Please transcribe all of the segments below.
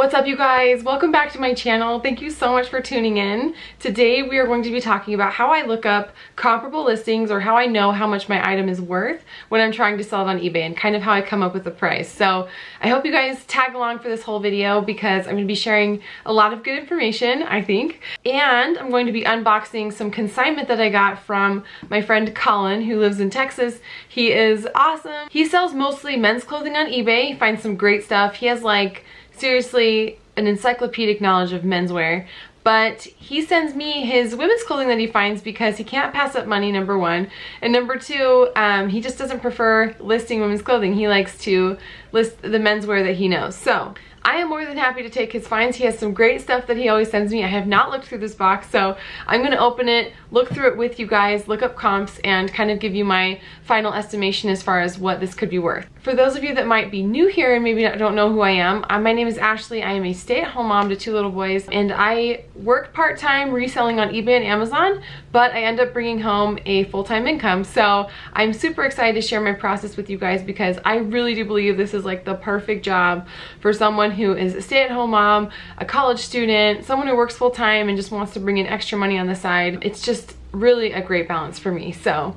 What's up, you guys? Welcome back to my channel. Thank you so much for tuning in. Today we are going to be talking about how I look up comparable listings, or how I know how much my item is worth when I'm trying to sell it on eBay, and kind of how I come up with the price. So I hope you guys tag along for this whole video because I'm going to be sharing a lot of good information, I think. And I'm going to be unboxing some consignment that I got from my friend Colin, who lives in Texas. He is awesome. He sells mostly men's clothing on eBay. He finds some great stuff. He has like seriously an encyclopedic knowledge of menswear, but he sends me his women's clothing that he finds because he can't pass up money, number one, and number two, he just doesn't prefer listing women's clothing. He likes to list the menswear that he knows. So I am more than happy to take his finds. He has some great stuff that he always sends me. I have not looked through this box, so I'm gonna open it, look through it with you guys, look up comps, and kind of give you my final estimation as far as what this could be worth. For those of you that might be new here and maybe don't know who I am, my name is Ashley. I am a stay-at-home mom to 2 little boys, and I work part-time reselling on eBay and Amazon, but I end up bringing home a full-time income. So I'm super excited to share my process with you guys because I really do believe this is like the perfect job for someone who is a stay-at-home mom, a college student, someone who works full-time and just wants to bring in extra money on the side. It's just really a great balance for me. So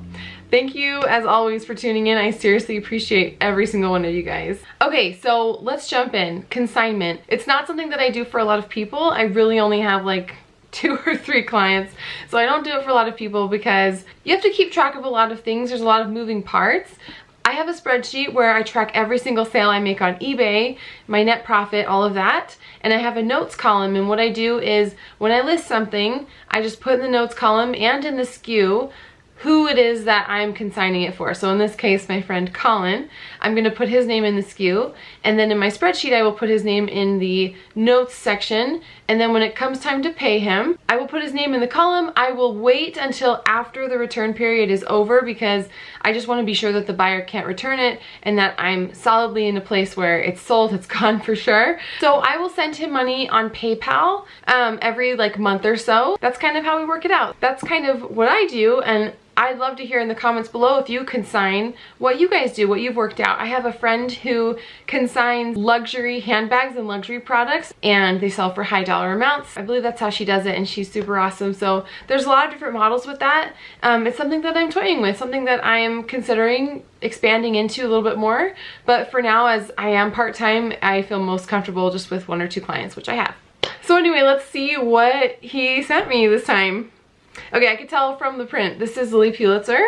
thank you as always for tuning in. I seriously appreciate every single one of you guys. Okay, so let's jump in. Consignment. It's not something that I do for a lot of people. I really only have like 2 or 3 clients, so I don't do it for a lot of people because you have to keep track of a lot of things. There's a lot of moving parts. I have a spreadsheet where I track every single sale I make on eBay, my net profit, all of that, and I have a notes column, and what I do is when I list something, I just put in the notes column and in the SKU who it is that I'm consigning it for. So in this case, my friend Colin, I'm gonna put his name in the SKU, and then in my spreadsheet, I will put his name in the notes section, and then when it comes time to pay him, I will put his name in the column. I will wait until after the return period is over because I just wanna be sure that the buyer can't return it and that I'm solidly in a place where it's sold, it's gone for sure. So I will send him money on PayPal every like month or so. That's kind of how we work it out. That's kind of what I do, and I'd love to hear in the comments below if you consign what you guys do, what you've worked out. I have a friend who consigns luxury handbags and luxury products, and they sell for high dollar amounts. I believe that's how she does it, and she's super awesome. So there's a lot of different models with that. It's something that I'm toying with, something that I am considering expanding into a little bit more. But for now, as I am part-time, I feel most comfortable just with 1 or 2 clients, which I have. So anyway, let's see what he sent me this time. Okay, I could tell from the print. This is Lilly Pulitzer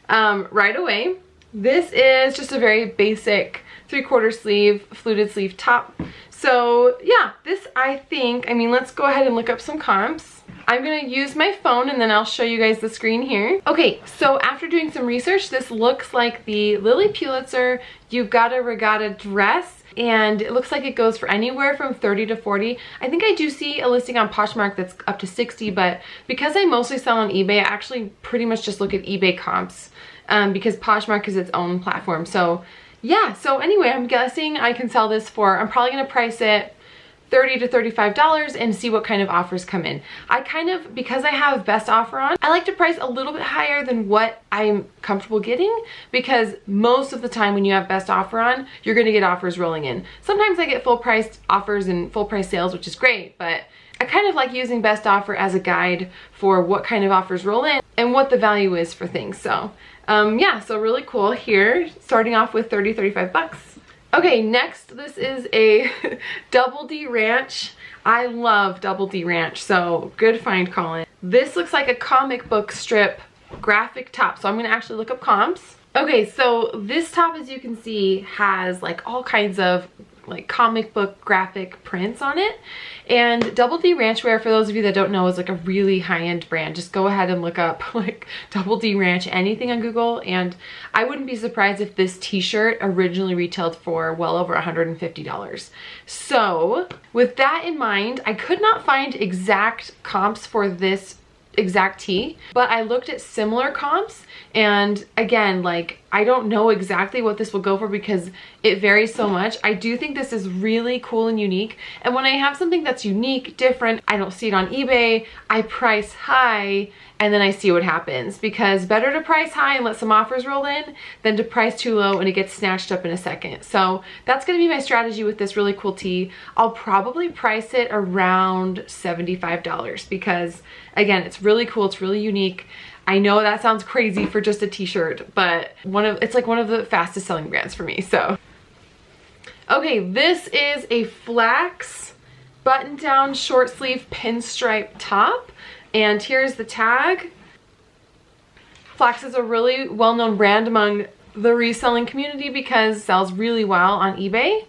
right away. This is just a very basic 3/4 sleeve, fluted sleeve top. So yeah, this I think, I mean, let's go ahead and look up some comps. I'm gonna use my phone and then I'll show you guys the screen here. Okay, so after doing some research, this looks like the Lilly Pulitzer Yukata Regatta dress. And it looks like it goes for anywhere from 30 to 40. I think I do see a listing on Poshmark that's up to 60, but because I mostly sell on eBay, I actually pretty much just look at eBay comps because Poshmark is its own platform. So yeah, so anyway, I'm guessing I can sell this for, I'm probably gonna price it $30 to $35 and see what kind of offers come in. I kind of, because I have best offer on, I like to price a little bit higher than what I'm comfortable getting, because most of the time when you have best offer on, you're gonna get offers rolling in. Sometimes I get full priced offers and full price sales, which is great, but I kind of like using best offer as a guide for what kind of offers roll in and what the value is for things. So yeah, so really cool here, starting off with 30, 35 bucks. Okay, next, this is a Double D Ranch. I love Double D Ranch, so good find, Colin. This looks like a comic book strip graphic top, so I'm gonna actually look up comps. Okay, so this top, as you can see, has like all kinds of like comic book graphic prints on it. And Double D Ranchwear, for those of you that don't know, is like a really high-end brand. Just go ahead and look up like Double D Ranch anything on Google, and I wouldn't be surprised if this t-shirt originally retailed for well over $150. So with that in mind, I could not find exact comps for this exact tee, but I looked at similar comps, and again, like I don't know exactly what this will go for because it varies so much. I do think this is really cool and unique. And when I have something that's unique, different, I don't see it on eBay, I price high and then I see what happens, because better to price high and let some offers roll in than to price too low and it gets snatched up in a second. So that's gonna be my strategy with this really cool tee. I'll probably price it around $75 because again, it's really cool, it's really unique. I know that sounds crazy for just a t-shirt, but it's like one of the fastest selling brands for me, so. Okay, this is a Flax button-down short sleeve pinstripe top. And here's the tag. Flax is a really well-known brand among the reselling community because it sells really well on eBay.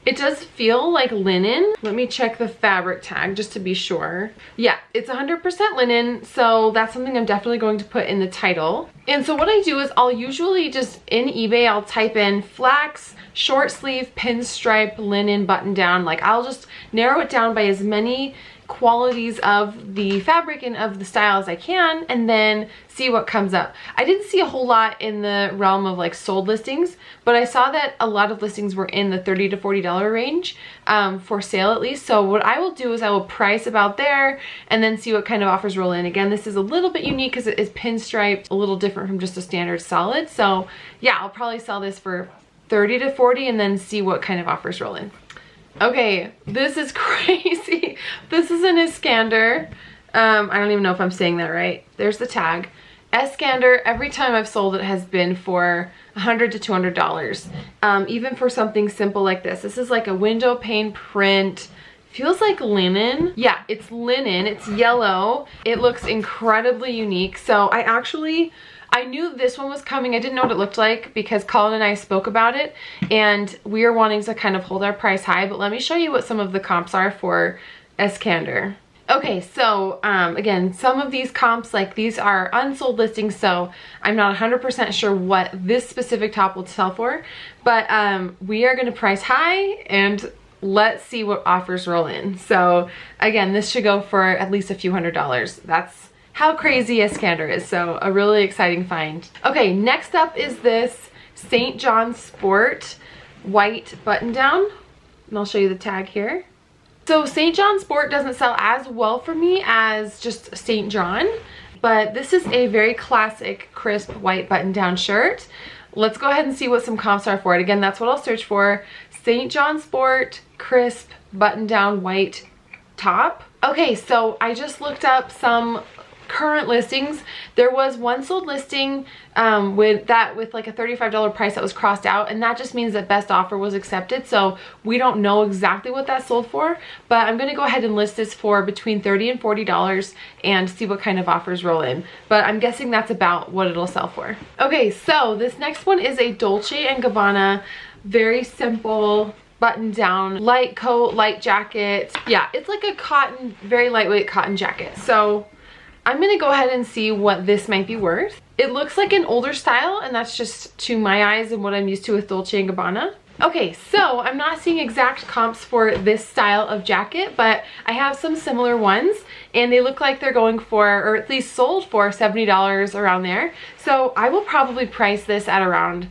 It does feel like linen. Let me check the fabric tag just to be sure. Yeah, it's 100% linen, so that's something I'm definitely going to put in the title. And so what I do is I'll usually just in eBay, I'll type in Flax short sleeve pinstripe linen button down. Like I'll just narrow it down by as many qualities of the fabric and of the style as I can, and then see what comes up. I didn't see a whole lot in the realm of like sold listings, but I saw that a lot of listings were in the $30 to $40 range for sale at least. So what I will do is I will price about there and then see what kind of offers roll in. Again, this is a little bit unique because it is pinstriped, a little different from just a standard solid. So yeah, I'll probably sell this for 30 to 40 and then see what kind of offers roll in. Okay, this is crazy. This is an Eskander. I don't even know if I'm saying that right. There's the tag. Escander, every time I've sold it has been for $100 to $200. Even for something simple like this. This is like a window pane print. Feels like linen. Yeah, it's linen. It's yellow. It looks incredibly unique. So I knew this one was coming. I didn't know what it looked like because Colin and I spoke about it and we are wanting to kind of hold our price high, but let me show you what some of the comps are for Eskander. Okay, so again, some of these comps, like these are unsold listings, so I'm not 100% sure what this specific top will sell for, but we are gonna price high and let's see what offers roll in. So again, this should go for at least a few $100s. That's how crazy Eskander is, so a really exciting find. Okay, next up is this St. John Sport white button down, and I'll show you the tag here. So St. John Sport doesn't sell as well for me as just St. John, but this is a very classic crisp white button down shirt. Let's go ahead and see what some comps are for it. Again, that's what I'll search for. St. John Sport crisp button down white top. Okay, so I just looked up some current listings. There was one sold listing with like a $35 price that was crossed out, and that just means that best offer was accepted, so we don't know exactly what that sold for, but I'm gonna go ahead and list this for between $30 and $40 and see what kind of offers roll in, but I'm guessing that's about what it'll sell for. Okay, so this next one is a Dolce & Gabbana, very simple button down, light coat, light jacket. Yeah, it's like a cotton, very lightweight cotton jacket. So I'm gonna go ahead and see what this might be worth. It looks like an older style, and that's just to my eyes and what I'm used to with Dolce & Gabbana. Okay, so I'm not seeing exact comps for this style of jacket, but I have some similar ones, and they look like they're going for, or at least sold for, $70 around there. So I will probably price this at around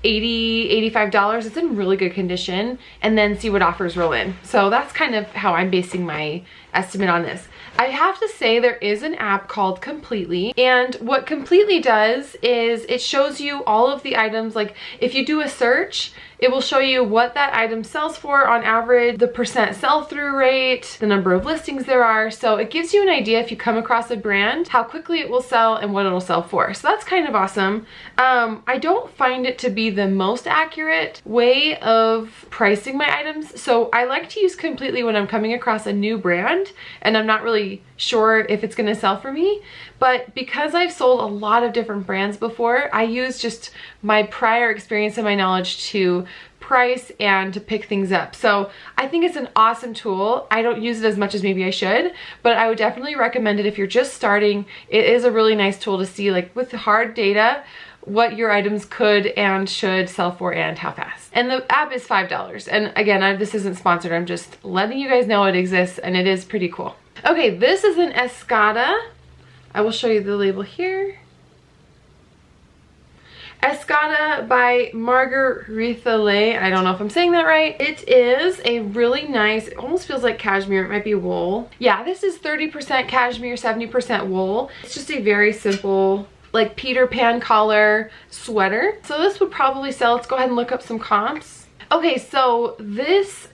$80, $85. It's in really good condition, and then see what offers roll in. So that's kind of how I'm basing my estimate on this. I have to say there is an app called Completely, and what Completely does is it shows you all of the items. Like if you do a search, it will show you what that item sells for on average, the percent sell-through rate, the number of listings there are. So it gives you an idea if you come across a brand, how quickly it will sell and what it'll sell for. So that's kind of awesome. I don't find it to be the most accurate way of pricing my items. So I like to use Completely when I'm coming across a new brand and I'm not really sure if it's gonna sell for me. But because I've sold a lot of different brands before, I use just my prior experience and my knowledge to price and to pick things up. So I think it's an awesome tool. I don't use it as much as maybe I should, but I would definitely recommend it if you're just starting. It is a really nice tool to see, like with hard data, what your items could and should sell for and how fast. And the app is $5. And again, this isn't sponsored. I'm just letting you guys know it exists, and it is pretty cool. Okay, this is an Escada. I will show you the label here. Escada by Margaretha Lay. I don't know if I'm saying that right. It is a really nice, it almost feels like cashmere. It might be wool. Yeah, this is 30% cashmere, 70% wool. It's just a very simple, like Peter Pan collar sweater. So this would probably sell. Let's go ahead and look up some comps. Okay, so this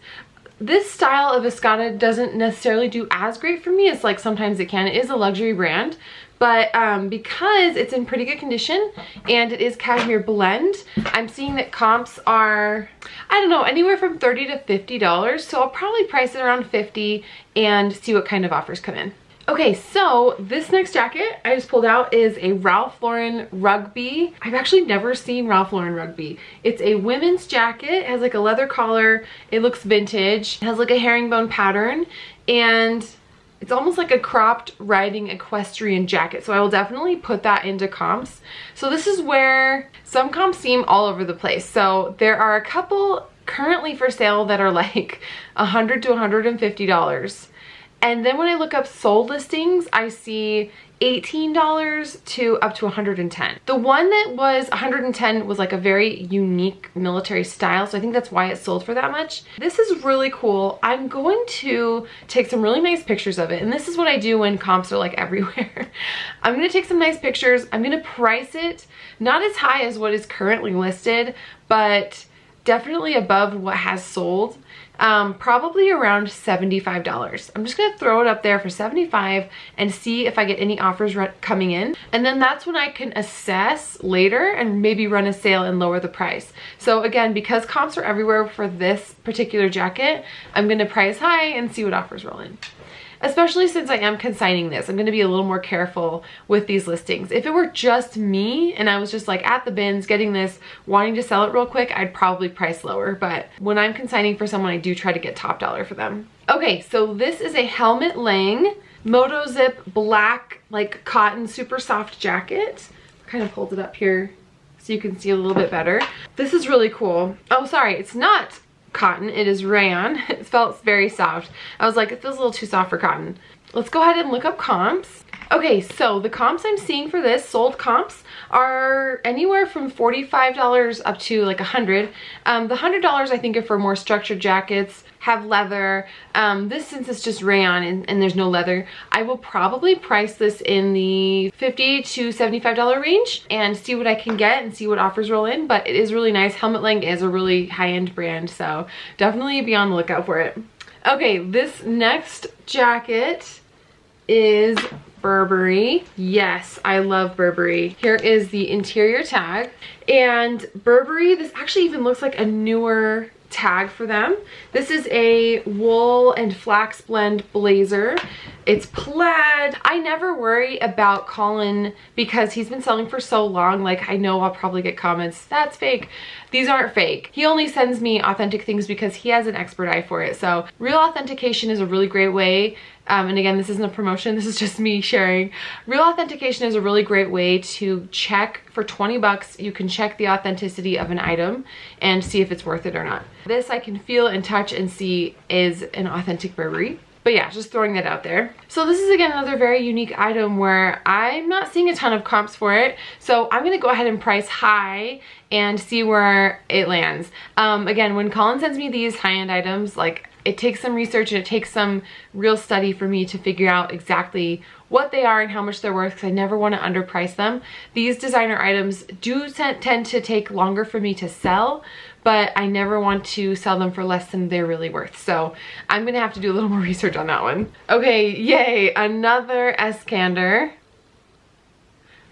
style of Escada doesn't necessarily do as great for me as like sometimes it can. It is a luxury brand, but because it's in pretty good condition and it is cashmere blend, I'm seeing that comps are, I don't know, anywhere from $30 to $50. So I'll probably price it around $50 and see what kind of offers come in. Okay, so this next jacket I just pulled out is a Ralph Lauren Rugby. I've actually never seen Ralph Lauren Rugby. It's a women's jacket. It has like a leather collar. It looks vintage. It has like a herringbone pattern, and it's almost like a cropped riding equestrian jacket. So I will definitely put that into comps. So this is where some comps seem all over the place. So there are a couple currently for sale that are like $100 to $150. And then when I look up sold listings, I see $18 to up to $110. The one that was $110 was like a very unique military style, so I think that's why it sold for that much. This is really cool. I'm going to take some really nice pictures of it, and this is what I do when comps are like everywhere. I'm gonna take some nice pictures. I'm gonna price it not as high as what is currently listed, but definitely above what has sold. Probably around $75. I'm just gonna throw it up there for $75 and see if I get any offers coming in. And then that's when I can assess later and maybe run a sale and lower the price. So again, because comps are everywhere for this particular jacket, I'm gonna price high and see what offers roll in. Especially since I am consigning this, I'm gonna be a little more careful with these listings. If it were just me and I was just like at the bins getting this, wanting to sell it real quick, I'd probably price lower. But when I'm consigning for someone, I do try to get top dollar for them. Okay, so this is a Helmut Lang Moto Zip black, like cotton, super soft jacket. Kind of hold it up here so you can see a little bit better. This is really cool. Oh, sorry, it's not cotton, it is rayon. It felt very soft. I was like, it feels a little too soft for cotton. Let's go ahead and look up comps. Okay, so the comps I'm seeing for this, sold comps, are anywhere from $45 up to like $100. The $100 I think are for more structured jackets, have leather. This, since it's just rayon and there's no leather, I will probably price this in the $50 to $75 range and see what I can get and see what offers roll in. But it is really nice. Helmut Lang is a really high-end brand, so definitely be on the lookout for it. Okay, this next jacket is Burberry. Yes, I love Burberry. Here is the interior tag. And Burberry, this actually even looks like a newer tag for them. This is a wool and flax blend blazer. It's plaid. I never worry about Colin because he's been selling for so long. Like, I know I'll probably get comments, that's fake. These aren't fake. He only sends me authentic things because he has an expert eye for it. So real authentication is a really great way. And again, this isn't a promotion, this is just me sharing. Real authentication is a really great way to check. For 20 bucks, you can check the authenticity of an item and see if it's worth it or not. This I can feel and touch and see is an authentic Burberry. But yeah, just throwing that out there. So this is again another very unique item where I'm not seeing a ton of comps for it. So I'm gonna go ahead and price high and see where it lands. Again, when Colin sends me these high-end items, like, it takes some research and it takes some real study for me to figure out exactly what they are and how much they're worth, because I never want to underprice them. These designer items do tend to take longer for me to sell, but I never want to sell them for less than they're really worth. So I'm gonna have to do a little more research on that one. Okay, yay, another Eskander.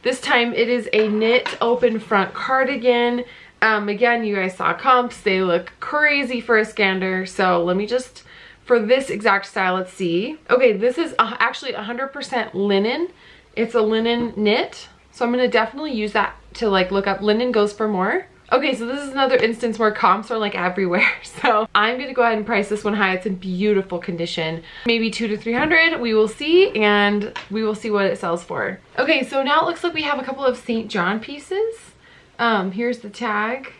This time it is a knit open front cardigan. Again, you guys saw comps, they look crazy for Eskander. So let me just, for this exact style, let's see. Okay, this is actually 100% linen. It's a linen knit. So I'm gonna definitely use that to like look up. Linen goes for more. Okay, so this is another instance where comps are like everywhere. So I'm gonna go ahead and price this one high. It's in beautiful condition. Maybe $200 to $300, we will see, and we will see what it sells for. Okay, so now it looks like we have a couple of St. John pieces. Here's the tag.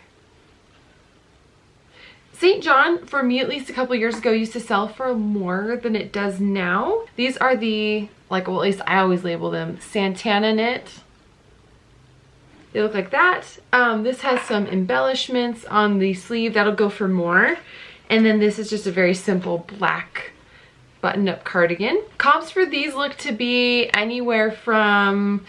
St. John, for me at least a couple years ago, used to sell for more than it does now. These are the, like, well, at least I always label them Santana knit. They look like that. This has some embellishments on the sleeve. That'll go for more. And then this is just a very simple black button-up cardigan. Comps for these look to be anywhere from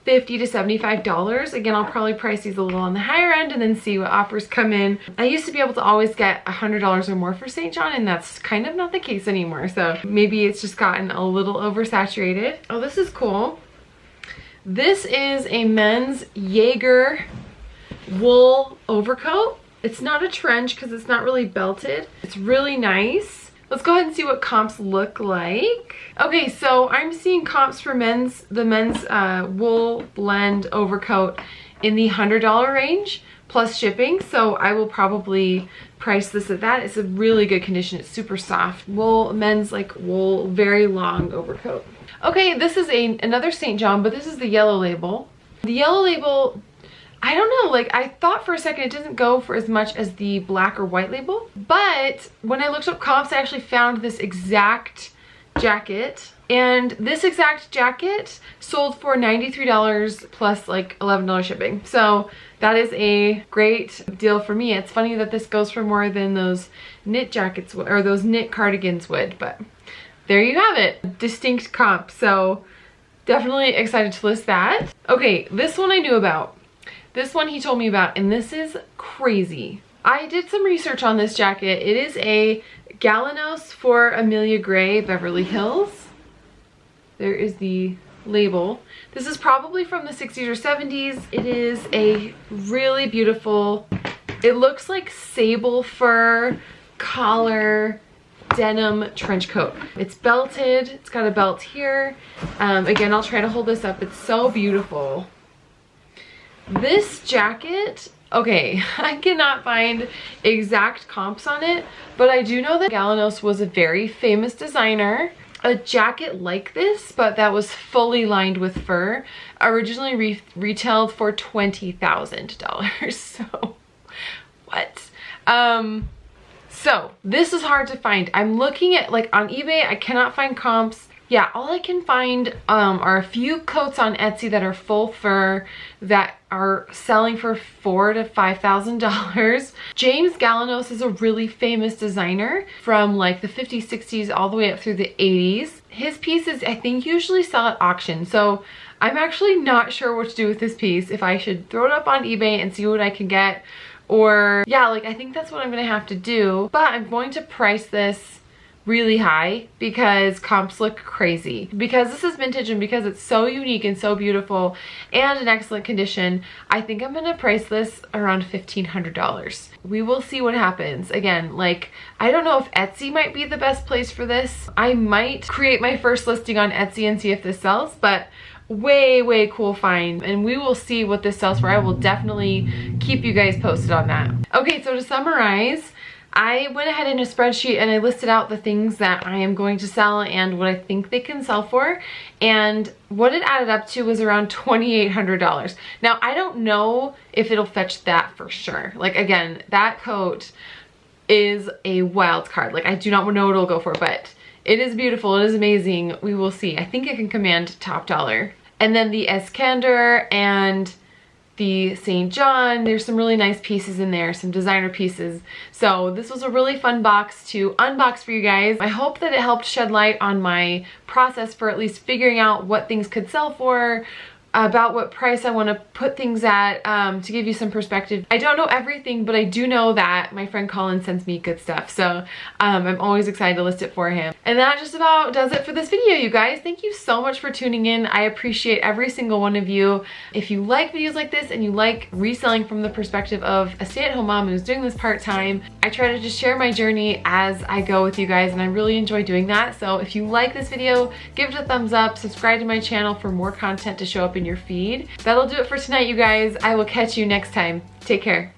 $50 to $75. Again, I'll probably price these a little on the higher end and then see what offers come in. I used to be able to always get $100 or more for St. John, and that's kind of not the case anymore. So maybe it's just gotten a little oversaturated. Oh, this is cool. This is a men's Jaeger wool overcoat. It's not a trench because it's not really belted. It's really nice. Let's go ahead and see what comps look like. Okay, so I'm seeing comps for the men's wool blend overcoat in the $100 range plus shipping. So I will probably price this at that. It's a really good condition. It's super soft. Men's like wool, very long overcoat. Okay, this is another St. John, but this is the yellow label. The yellow label, I don't know, like I thought for a second it doesn't go for as much as the black or white label, but when I looked up comps, I actually found this exact jacket, and this exact jacket sold for $93 plus like $11 shipping. So that is a great deal for me. It's funny that this goes for more than those knit jackets or those knit cardigans would, but there you have it. Distinct comp. So definitely excited to list that. Okay, this one I knew about. This one he told me about, and this is crazy. I did some research on this jacket. It is a Galanos for Amelia Gray, Beverly Hills. There is the label. This is probably from the 60s or 70s. It is a really beautiful, it looks like sable fur, collar, denim trench coat. It's belted. It's got a belt here. Again, I'll try to hold this up. It's so beautiful. This jacket, okay, I cannot find exact comps on it, but I do know that Galanos was a very famous designer. A jacket like this, but that was fully lined with fur, originally retailed for $20,000. So, what? So this is hard to find. I'm looking at, like, on eBay, I cannot find comps. Yeah, all I can find are a few coats on Etsy that are full fur that are selling for $4,000 to $5,000. James Galanos is a really famous designer from like the 50s, 60s, all the way up through the 80s. His pieces, I think, usually sell at auction. So I'm actually not sure what to do with this piece. If I should throw it up on eBay and see what I can get, or yeah, like I think that's what I'm gonna have to do. But I'm going to price this really high because comps look crazy. Because this is vintage and because it's so unique and so beautiful and in excellent condition, I think I'm gonna price this around $1,500. We will see what happens. Again, like, I don't know if Etsy might be the best place for this. I might create my first listing on Etsy and see if this sells, but way cool find, and we will see what this sells for. I will definitely keep you guys posted on that. Okay, so to summarize, I went ahead in a spreadsheet and I listed out the things that I am going to sell and what I think they can sell for, and what it added up to was around $2,800. Now, I don't know if it'll fetch that for sure. Like, again, that coat is a wild card. Like, I do not know what it'll go for, but it is beautiful. It is amazing. We will see. I think it can command top dollar. And then the Eskander and the St. John, there's some really nice pieces in there, some designer pieces. So this was a really fun box to unbox for you guys. I hope that it helped shed light on my process for at least figuring out what things could sell for, about what price I want to put things at, to give you some perspective. I don't know everything, but I do know that my friend Colin sends me good stuff, so I'm always excited to list it for him. And that just about does it for this video, you guys. Thank you so much for tuning in. I appreciate every single one of you. If you like videos like this and you like reselling from the perspective of a stay-at-home mom who's doing this part-time, I try to just share my journey as I go with you guys, and I really enjoy doing that. So if you like this video, give it a thumbs up, subscribe to my channel for more content to show up in your feed. That'll do it for tonight, you guys. I will catch you next time. Take care.